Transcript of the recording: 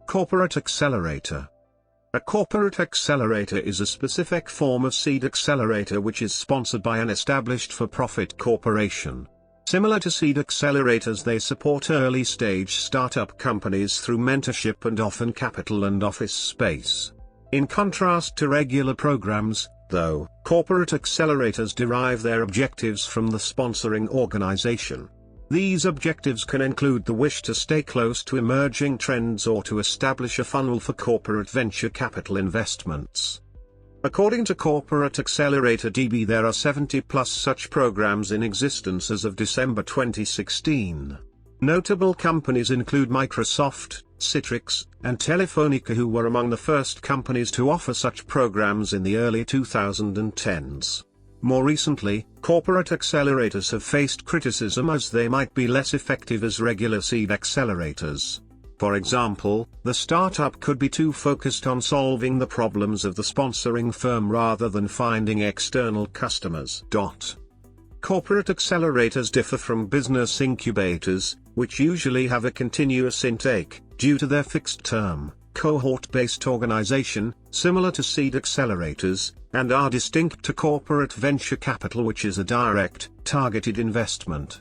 Corporate accelerator. A corporate accelerator is a specific form of seed accelerator which is sponsored by an established for-profit corporation. Similar to seed accelerators, they support early-stage startup companies through mentorship and often capital and office space. In contrast to regular programs, though, corporate accelerators derive their objectives from the sponsoring organization. These objectives can include the wish to stay close to emerging trends or to establish a funnel for corporate venture capital investments. According to Corporate Accelerator DB, there are 70+ such programs in existence as of December 2016. Notable companies include Microsoft, Citrix, and Telefonica, who were among the first companies to offer such programs in the early 2010s. More recently, corporate accelerators have faced criticism as they might be less effective as regular seed accelerators. For example, the startup could be too focused on solving the problems of the sponsoring firm rather than finding external customers. Corporate accelerators differ from business incubators, which usually have a continuous intake, due to their fixed-term, cohort-based organization, similar to seed accelerators, and are distinct to corporate venture capital, which is a direct, targeted investment.